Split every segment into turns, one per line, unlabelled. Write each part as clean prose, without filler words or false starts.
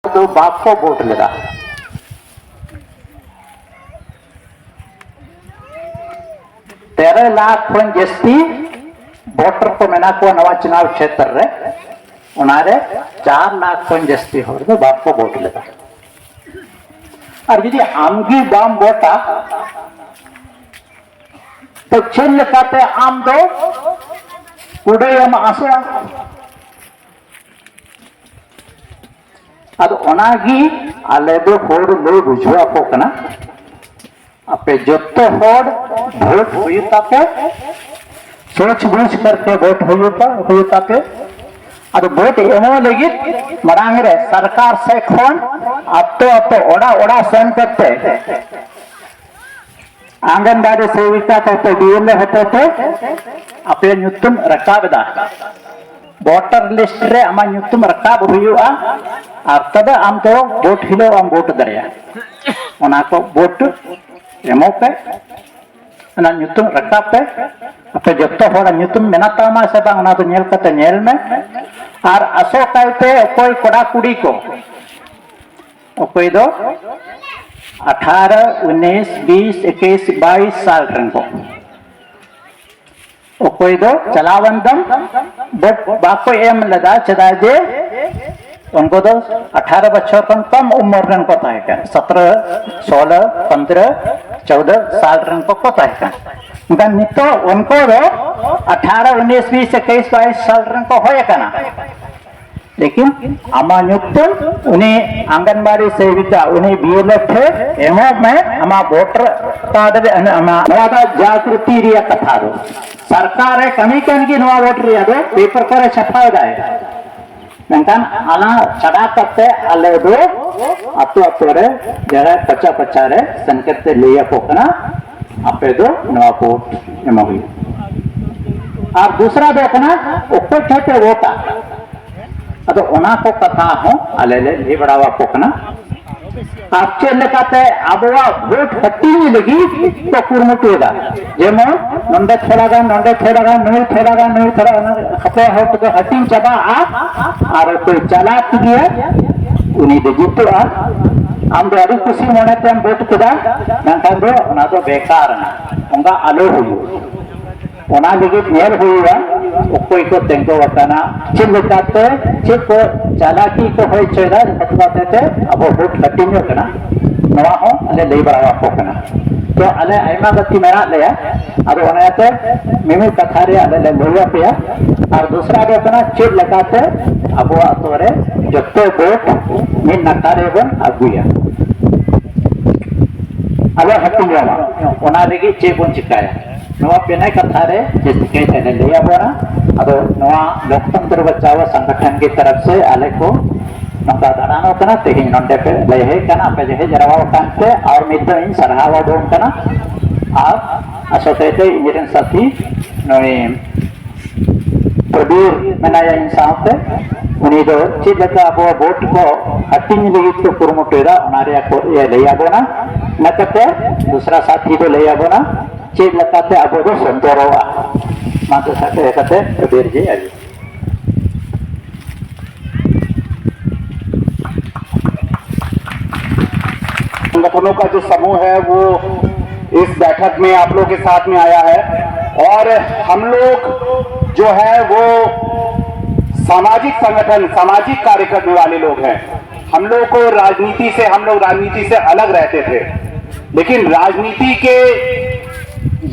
तो बाप को वोट लेगा। तेरह लाख खन जस्ती वोटर को मेना को नवा चुनाव क्षेत्र रे उनारे 4 लाख खन जस्ती होर दो बाप को वोट लेगा। और यदि आमगी बाम वोटा तो चेल लेकाते आम दो कुडे एम आसोआ अब ओनागी आले दो होड़ लो बुझवा को कना अपे जत्तो होड़ वोट हुईता पे सोच बुझ करके वोट हुईता पे अब वोट एमो लगी मरांग रे सरकार से खोन अतो अतो ओड़ा ओड़ा सेन करते आंगनबाड़ी सेविका को डीएलए होते थे अपे नुतुम रकाबदा वोटर लिस्ट रे आमा नुतुम रकाब हुआ और तब आम तो वोट हिलो आम वोट दरिया ओना को वोट एमो पे ना नुतुम रकाब पे अपे जत्तो होड़ा नुतुम मेनाता मा से बांग ना तो नेल कते नेल में और असो कायते कोई कोड़ा कुड़ी को कोई दो 18, 19, 20, 21, 22 साल रन को कोई दो चलावंदम बाको एम लदा चदा जे उनको तो 18 बच्चों कम उम्र रन को था 17, 16, 15, 14 साल रन को था नितो उनको दो 18, 19, 20, 21, 22 साल रन को होए कना लेकिन आमा नुतुम उन्हें आंगनबाड़ी सेविका उन्हें बीएलएफ है एमो में आमा वोटर कार्ड रे आमा नवादा जागृति रिया कथा दो सरकार है कमी कन की नवा वोट रिया दो पेपर करे छपाए जाए मेंकन आला चढ़ा करते आले दो अतो अतो रे जरा पचा पचा रे संकेत से लिया पोकना अपे दो नवा वोट एमो हुई और दूसरा देखना ऊपर छोटे वोटा अब ओना को कथा हो आले ले बड़ावा पोकना आप चेल लेकाते आबवा वोट हट्टी लगी तो कुरमुटेगा जेमो नंदे थेलागा नुई थेलागा खपे हो तो हट्टी चबा और कोई चलाक दिए उनी दे जितुआ आम दो अड़ी खुशी मने ते वोट केदा नंखान दो ओना दो बेकार ना उंगा आलो हुई ओना लगी नेल हुआ कोई को तेंको वकाना चिल्लाते चिप को चालाकी को होय चेदा बताते थे अब वोट हट्टी में कना नवा हो अले ले बड़ा को कना तो अले आइमा गति मेरा ले अब ओनाते मिमी कथा रे अले ले लोया पे और दूसरा के कना चिप लगाते अब तोरे जत्तो वोट में नकारे बन अगुया अले हट्टी में ओना लगी चे बन चिकाया नवा पेना कथा रे जैसे कहते हैं लिया बोरा अब नवा लोकतंत्र बचाव संगठन की तरफ से आले को नंका दानानो कना तेहिं नंडे पे लेहे कना पे जे जरावा कांते और मिद्दो इन सरहावा दोन कना और असोतेते इंजन साथी नोए प्रबीर मनाया इंसान पे उन्हीं दो चीज लगा अब वोट को हट्टी में लगी तो कुरमुटेरा उनारे को ये लिया बोना नकते दूसरा साथी को लिया बोना चीज लगाते अब वो संतोरवा माते साथे कते प्रबीर जी आगे
संगठनों का जो समूह है वो इस बैठक में आप लोग के साथ में आया है और हम लोग जो है वो सामाजिक संगठन सामाजिक कार्य करने वाले लोग हैं। हम लोग को राजनीति से अलग रहते थे लेकिन राजनीति के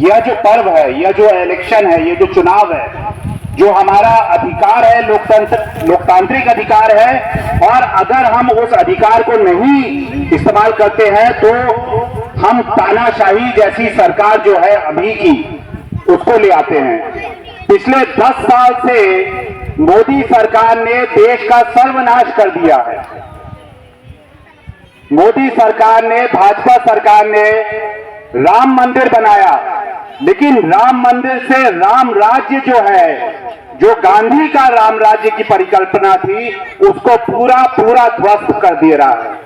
यह जो पर्व है यह जो इलेक्शन है ये जो चुनाव है जो हमारा अधिकार है लोकतांत्रिक अधिकार है और अगर हम उस अधिकार को नहीं इस्तेमाल करते हैं तो हम तानाशाही जैसी सरकार जो है अभी की उसको ले आते हैं। पिछले 10 साल से मोदी सरकार ने देश का सर्वनाश कर दिया है। मोदी सरकार ने भाजपा सरकार ने राम मंदिर बनाया लेकिन राम मंदिर से राम राज्य जो है जो गांधी का राम राज्य की परिकल्पना थी उसको पूरा ध्वस्त कर दे रहा है।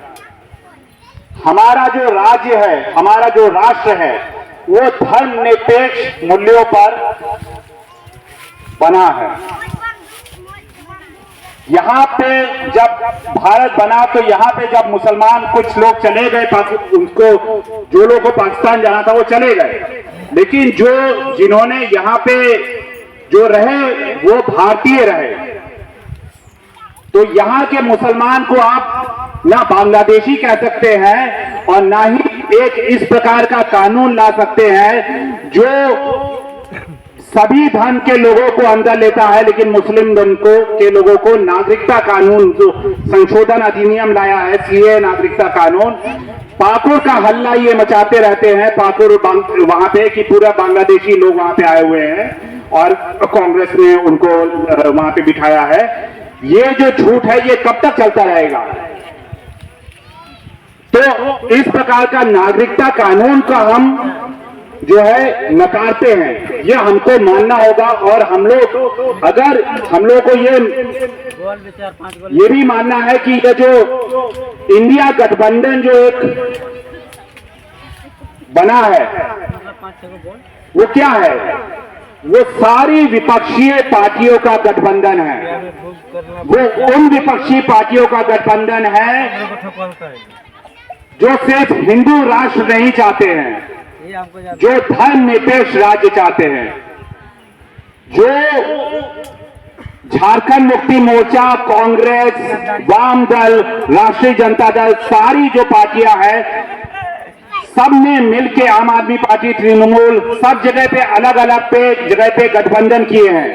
हमारा जो राज्य है हमारा जो राष्ट्र है वो धर्मनिरपेक्ष मूल्यों पर बना है। यहाँ पे जब भारत बना तो यहाँ पे जब मुसलमान कुछ लोग चले गए, उनको जो लोगों को पाकिस्तान जाना था वो चले गए, लेकिन जिन्होंने यहाँ पे जो रहे वो भारतीय रहे। तो यहाँ के मुसलमान को आप ना बांग्लादेशी कह सकते हैं और ना ही एक इस प्रकार का कानून ला सकते हैं जो सभी धर्म के लोगों को अंदर लेता है, लेकिन मुस्लिम धर्म के लोगों को नागरिकता कानून जो संशोधन अधिनियम लाया है, सीए नागरिकता कानून, पाकुड़ का हल्ला ये मचाते रहते हैं। पाकुड़ वहां पे कि पूरा बांग्लादेशी लोग वहां पे आए हुए हैं और कांग्रेस ने उनको वहां पे बिठाया है। ये जो झूठ है ये कब तक चलता रहेगा? तो इस प्रकार का नागरिकता कानून का हम जो है नकारते हैं, ये हमको मानना होगा। और हम लोग अगर हम लोग को ये भी मानना है कि ये जो इंडिया गठबंधन जो एक बना है वो क्या है? वो सारी विपक्षीय पार्टियों का गठबंधन है। वो उन विपक्षी पार्टियों का गठबंधन है जो सिर्फ हिंदू राष्ट्र नहीं चाहते हैं, जो धर्मनिरपेक्ष राज्य चाहते हैं, जो झारखंड मुक्ति मोर्चा, कांग्रेस, वाम दल, राष्ट्रीय जनता दल, सारी जो पार्टियां हैं, सब ने मिलकर आम आदमी पार्टी, तृणमूल, सब जगह पे अलग अलग जगह पे गठबंधन किए हैं।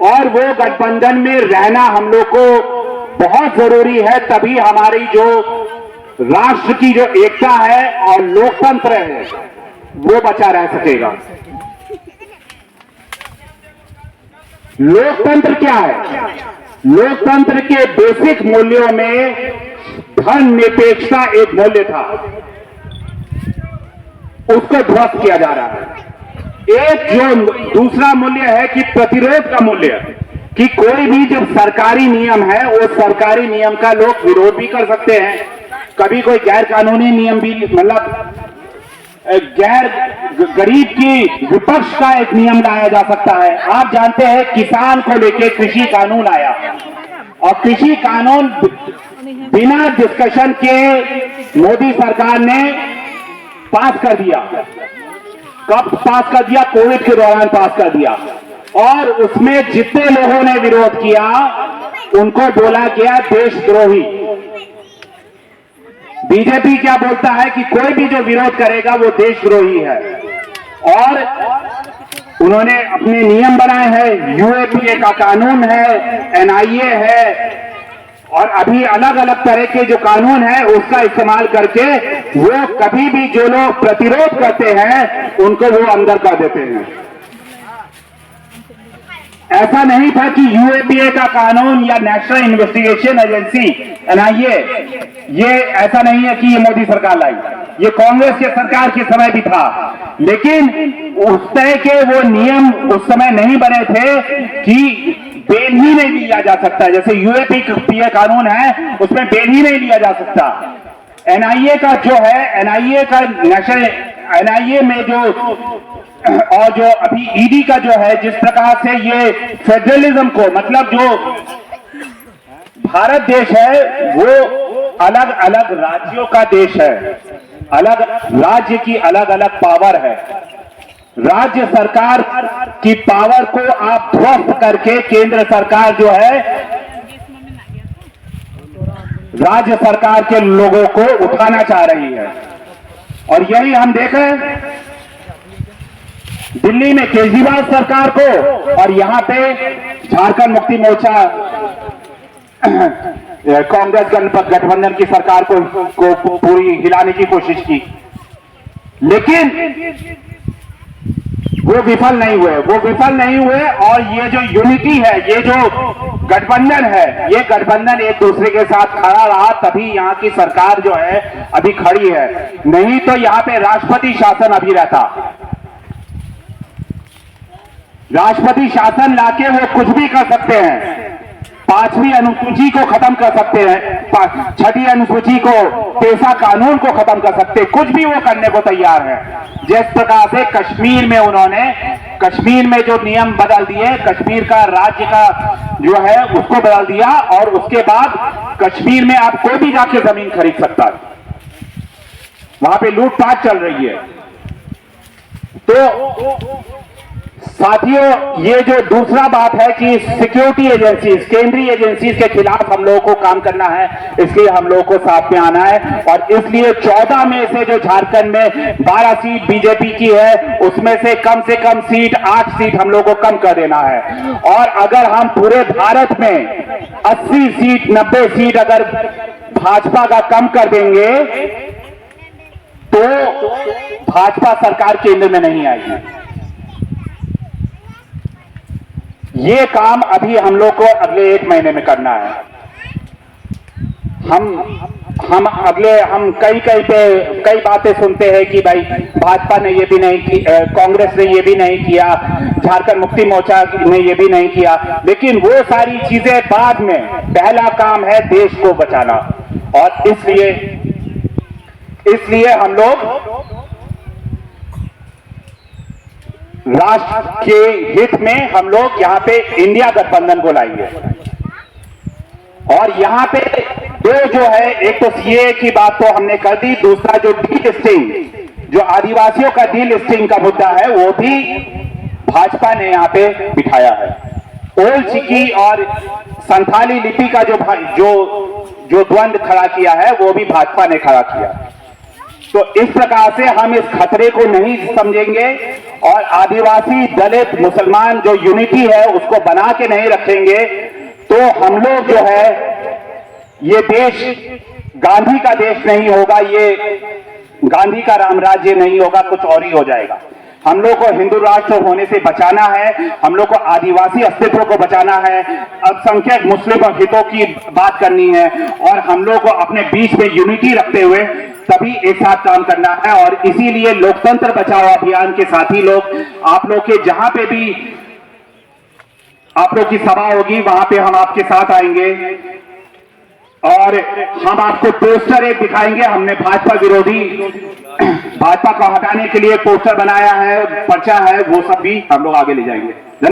और वो गठबंधन में रहना हम लोग को बहुत जरूरी है, तभी हमारी जो राष्ट्र की जो एकता है और लोकतंत्र है वो बचा रह सकेगा। लोकतंत्र क्या है? लोकतंत्र के बेसिक मूल्यों में धर्मनिरपेक्षता एक मूल्य था, उसको ध्वस्त किया जा रहा है। एक जो दूसरा मूल्य है कि प्रतिरोध का मूल्य, कि कोई भी जब सरकारी नियम है वो सरकारी नियम का लोग विरोध भी कर सकते हैं। कभी कोई गैर कानूनी नियम भी, मतलब गैर गरीब की विपक्ष का एक नियम लाया जा सकता है। आप जानते हैं किसान को लेकर कृषि कानून आया और कृषि कानून बिना डिस्कशन के मोदी सरकार ने पास कर दिया। कब पास कर दिया? कोविड के दौरान पास कर दिया। और उसमें जितने लोगों ने विरोध किया उनको बोला गया देशद्रोही। बीजेपी क्या बोलता है कि कोई भी जो विरोध करेगा वो देशद्रोही है। और उन्होंने अपने नियम बनाए हैं, यूएपीए का कानून है, एनआईए है और अभी अलग अलग तरह के जो कानून है उसका इस्तेमाल करके वो कभी भी जो लोग प्रतिरोध करते हैं उनको वो अंदर कर देते हैं। ऐसा नहीं था कि यूएपीए का कानून या नेशनल इन्वेस्टिगेशन एजेंसी एनआईए, ये ऐसा नहीं है कि ये मोदी सरकार लाई, ये कांग्रेस के सरकार के समय भी था। लेकिन उस तरह के वो नियम उस समय नहीं बने थे कि बेल ही नहीं लिया जा सकता। जैसे यूएपीए कानून है उसमें बेल ही नहीं लिया जा सकता। एनआईए का जो है, एनआईए का नेशनल, एनआईए में जो और जो अभी ईडी का जो है, जिस प्रकार से ये फेडरलिज्म को, मतलब जो भारत देश है वो अलग अलग राज्यों का देश है, अलग राज्य की अलग अलग पावर है। राज्य सरकार की पावर को आप ध्वस्त करके केंद्र सरकार जो है राज्य सरकार के लोगों को उठाना चाह रही है। और यही हम देख रहे हैं दिल्ली में केजरीवाल सरकार को, और यहां पे झारखंड मुक्ति मोर्चा कांग्रेस गठबंधन की सरकार को पूरी हिलाने की कोशिश की, लेकिन वो विफल नहीं हुए, वो विफल नहीं हुए। और ये जो यूनिटी है, ये जो गठबंधन है, ये गठबंधन एक दूसरे के साथ खड़ा रहा, तभी यहाँ की सरकार जो है अभी खड़ी है। नहीं तो यहाँ पे राष्ट्रपति शासन अभी रहता। राष्ट्रपति शासन लाके वो कुछ भी कर सकते हैं। 5वीं अनुसूची को खत्म कर सकते हैं, 6ठी अनुसूची को, पेशा कानून को खत्म कर सकते हैं, कुछ भी वो करने को तैयार है। जिस प्रकार से कश्मीर में उन्होंने कश्मीर में जो नियम बदल दिए, कश्मीर का राज्य का जो है उसको बदल दिया, और उसके बाद कश्मीर में आप कोई भी जाके जमीन खरीद सकता है, वहां पे लूटपाट चल रही है। तो साथियों, ये जो दूसरा बात है कि सिक्योरिटी एजेंसीज, केंद्रीय एजेंसीज के खिलाफ हम लोगों को काम करना है, इसलिए हम लोगों को साथ में आना है। और इसलिए 14 में से जो झारखंड में 12 सीट बीजेपी की है, उसमें से कम सीट 8 सीट हम लोगों को कम कर देना है। और अगर हम पूरे भारत में 80 सीट 90 सीट अगर भाजपा का कम कर देंगे तो भाजपा सरकार केंद्र में नहीं आएगी। ये काम अभी हम लोग को अगले 1 महीने में करना है। हम कई बातें सुनते हैं कि भाई भाजपा ने ये भी नहीं की, कांग्रेस ने ये भी नहीं किया, झारखंड मुक्ति मोर्चा ने ये भी नहीं किया, लेकिन वो सारी चीजें बाद में। पहला काम है देश को बचाना, और इसलिए हम लोग राष्ट्र के हित में हम लोग यहां पे इंडिया गठबंधन को लाएंगे। और यहां पे दो जो है, एक तो सीए की बात तो हमने कर दी, दूसरा जो डीलिस्टिंग, जो आदिवासियों का डीलिस्टिंग का मुद्दा है, वो भी भाजपा ने यहां पे बिठाया है। ओल चिकी और संथाली लिपि का जो द्वंद खड़ा किया है, वो भी भाजपा ने खड़ा किया। तो इस प्रकार से हम इस खतरे को नहीं समझेंगे, और आदिवासी, दलित, मुसलमान जो यूनिटी है उसको बना के नहीं रखेंगे, तो हम लोग जो है, ये देश गांधी का देश नहीं होगा, ये गांधी का रामराज्य नहीं होगा, कुछ और ही हो जाएगा। हम लोग को हिंदू राष्ट्र होने से बचाना है, हम लोग को आदिवासी अस्तित्व को बचाना है, अल्पसंख्यक मुस्लिम हितों की बात करनी है, और हम लोग को अपने बीच में यूनिटी रखते हुए तभी एक साथ काम करना है। और इसीलिए लोकतंत्र बचाओ अभियान के साथी लोग, आप लोग के जहां पे भी आप लोग की सभा होगी, वहां पे हम आपके साथ आएंगे, और हम आपको पोस्टर एक दिखाएंगे। हमने भाजपा विरोधी, भाजपा को हटाने के लिए पोस्टर बनाया है, पर्चा है, वो सब भी हम लोग आगे ले जाएंगे।